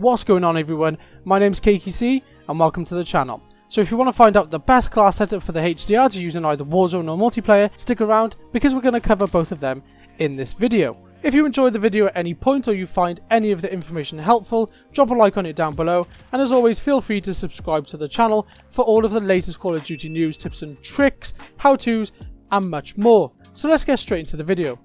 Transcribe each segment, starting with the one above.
What's going on everyone, my name's CakeyC and welcome to the channel. So if you want to find out the best class setup for the HDR to use in either Warzone or Multiplayer, stick around because we're going to cover both of them in this video. If you enjoyed the video at any point or you find any of the information helpful, drop a like on it down below, and as always feel free to subscribe to the channel for all of the latest Call of Duty news, tips and tricks, how-tos and much more. So let's get straight into the video.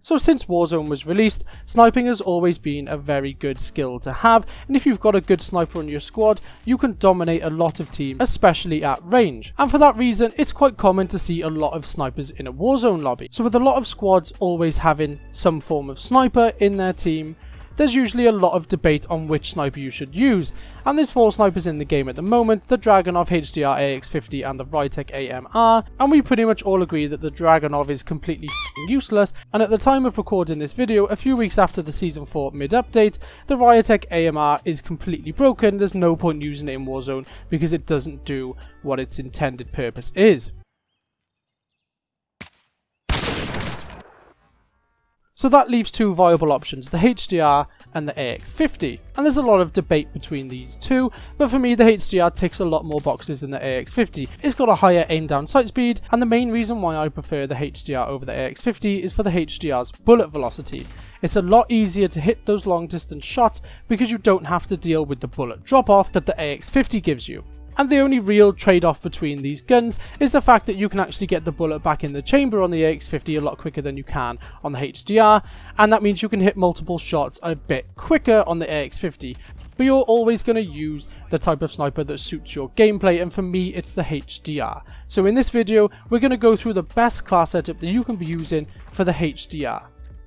So since Warzone was released, sniping has always been a very good skill to have, and if you've got a good sniper on your squad, you can dominate a lot of teams, especially at range. And for that reason, it's quite common to see a lot of snipers in a Warzone lobby. So with a lot of squads always having some form of sniper in their team, there's usually a lot of debate on which sniper you should use, and there's 4 snipers in the game at the moment, the Dragunov HDR AX-50 and the Rytek AMR, and we pretty much all agree that the Dragunov is completely useless, and at the time of recording this video, a few weeks after the Season 4 mid-update, the Rytek AMR is completely broken. There's no point using it in Warzone because it doesn't do what its intended purpose is. So that leaves 2 viable options, the HDR and the AX-50, and there's a lot of debate between these two, but for me the HDR ticks a lot more boxes than the AX-50. It's got a higher aim down sight speed, and the main reason why I prefer the HDR over the AX-50 is for the HDR's bullet velocity. It's a lot easier to hit those long distance shots because you don't have to deal with the bullet drop off that the AX-50 gives you. And the only real trade-off between these guns is the fact that you can actually get the bullet back in the chamber on the AX-50 a lot quicker than you can on the HDR, and that means you can hit multiple shots a bit quicker on the AX-50. But you're always going to use the type of sniper that suits your gameplay, and for me it's the HDR. So in this video we're going to go through the best class setup that you can be using for the HDR.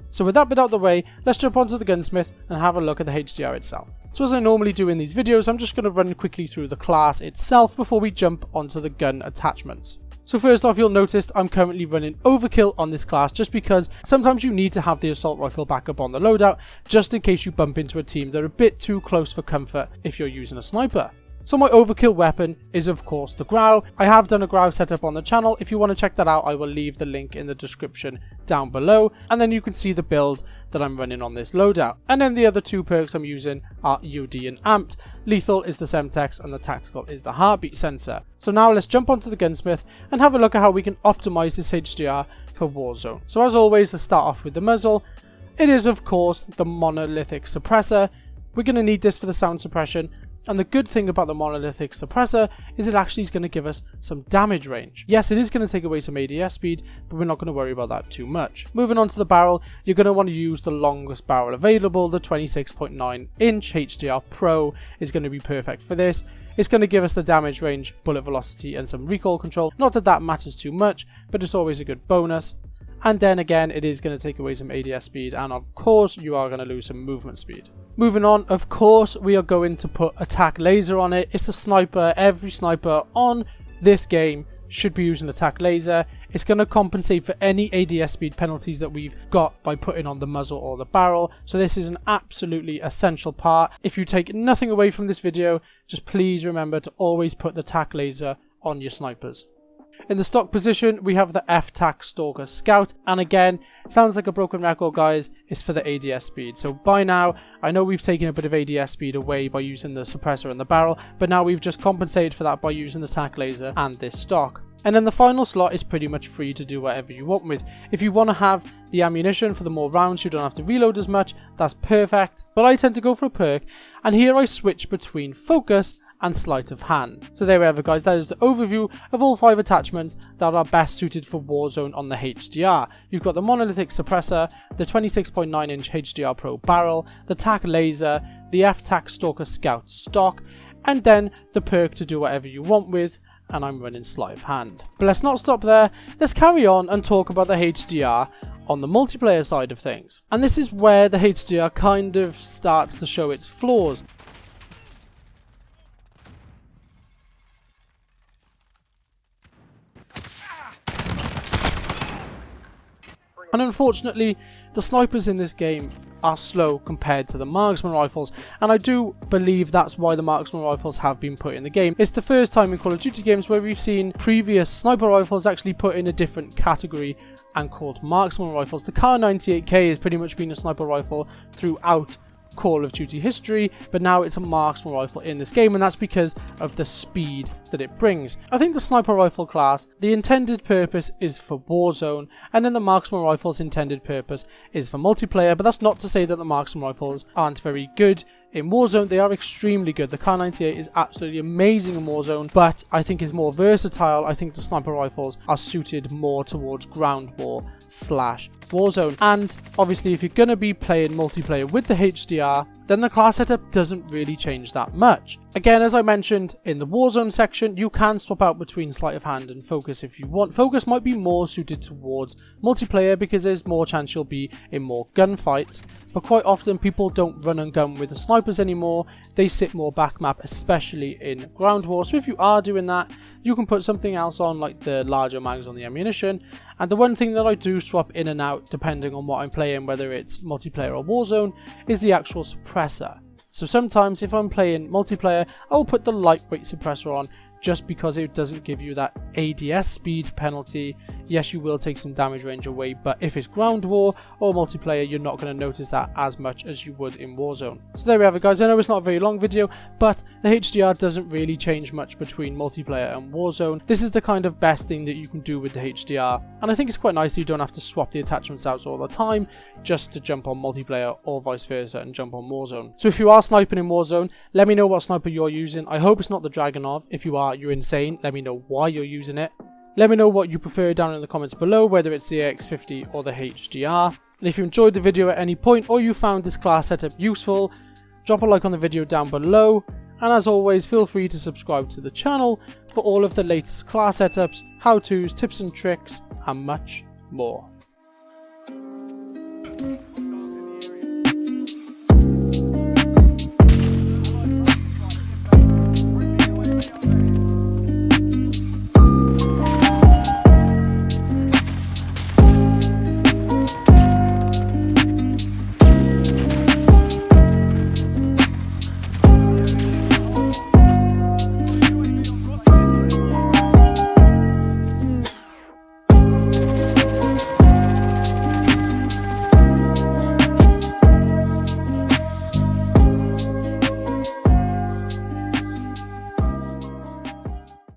So with that bit out of the way, let's jump onto the gunsmith and have a look at the HDR itself. So as I normally do in these videos, I'm just going to run quickly through the class itself before we jump onto the gun attachments. So first off, you'll notice I'm currently running overkill on this class just because sometimes you need to have the assault rifle backup on the loadout just in case you bump into a team that are a bit too close for comfort if you're using a sniper. So my overkill weapon is of course the Grau. I have done a Grau setup on the channel. If you want to check that out, I will leave the link in the description down below, and then you can see the build that I'm running on this loadout. And then the other 2 perks I'm using are UD and Amped. Lethal is the Semtex and the Tactical is the Heartbeat sensor. So now let's jump onto the gunsmith and have a look at how we can optimize this HDR for Warzone. So as always, let's start off with the muzzle. It is of course the monolithic suppressor. We're going to need this for the sound suppression. And the good thing about the monolithic suppressor is it actually is going to give us some damage range. Yes, it is going to take away some ADS speed, but we're not going to worry about that too much. Moving on to the barrel, you're going to want to use the longest barrel available. The 26.9 inch HDR Pro is going to be perfect for this. It's going to give us the damage range, bullet velocity and some recoil control. Not that that matters too much, but it's always a good bonus. And then again, it is going to take away some ADS speed, and of course you are going to lose some movement speed. Moving on, of course, we are going to put attack laser on it. It's a sniper. Every sniper on this game should be using attack laser. It's going to compensate for any ADS speed penalties that we've got by putting on the muzzle or the barrel. So this is an absolutely essential part. If you take nothing away from this video, just please remember to always put the attack laser on your snipers. In the stock position, we have the F-Tac Stalker Scout, and again, sounds like a broken record guys, it's for the ADS speed. So by now, I know we've taken a bit of ADS speed away by using the suppressor and the barrel, but now we've just compensated for that by using the tac laser and this stock. And then the final slot is pretty much free to do whatever you want with. If you want to have the ammunition for the more rounds, you don't have to reload as much, that's perfect. But I tend to go for a perk, and here I switch between focus and sleight of hand. So there we have it guys, that is the overview of all 5 attachments that are best suited for Warzone on the HDR. You've got the monolithic suppressor, the 26.9 inch HDR Pro barrel, the tac laser, the F-Tac Stalker Scout stock, and then the perk to do whatever you want with, and I'm running sleight of hand. But let's not stop there, let's carry on and talk about the HDR on the multiplayer side of things. And this is where the HDR kind of starts to show its flaws. And unfortunately, the snipers in this game are slow compared to the marksman rifles, and I do believe that's why the marksman rifles have been put in the game. It's the first time in Call of Duty games where we've seen previous sniper rifles actually put in a different category and called marksman rifles. The Kar 98K has pretty much been a sniper rifle throughout Call of Duty history, but now it's a marksman rifle in this game, and that's because of the speed that it brings. I think the sniper rifle class, the intended purpose is for Warzone, and then the marksman rifle's intended purpose is for multiplayer, but that's not to say that the marksman rifles aren't very good. In Warzone, they are extremely good. The Kar 98 is absolutely amazing in Warzone, but I think is more versatile. I think the sniper rifles are suited more towards ground war / Warzone. And obviously, if you're going to be playing multiplayer with the HDR, then the class setup doesn't really change that much. Again, as I mentioned in the Warzone section, you can swap out between sleight of hand and focus if you want. Focus might be more suited towards multiplayer because there's more chance you'll be in more gunfights, but quite often people don't run and gun with the snipers anymore. They sit more back map, especially in ground war. So if you are doing that, you can put something else on, like the larger mags on the ammunition. And the one thing that I do swap in and out, depending on what I'm playing, whether it's multiplayer or Warzone, is the actual suppressor. So sometimes if I'm playing multiplayer, I will put the lightweight suppressor on just because it doesn't give you that ADS speed penalty. Yes, you will take some damage range away, but if it's ground war or multiplayer, you're not going to notice that as much as you would in Warzone. So there we have it, guys. I know it's not a very long video, but the HDR doesn't really change much between multiplayer and Warzone. This is the kind of best thing that you can do with the HDR, and I think it's quite nice that you don't have to swap the attachments out all the time just to jump on multiplayer or vice versa and jump on Warzone. So if you are sniping in Warzone, let me know what sniper you're using. I hope it's not the Dragunov. If you are, you're insane. Let me know why you're using it. Let me know what you prefer down in the comments below, whether it's the AX-50 or the HDR. And if you enjoyed the video at any point or you found this class setup useful, drop a like on the video down below. And as always, feel free to subscribe to the channel for all of the latest class setups, how-tos, tips and tricks, and much more.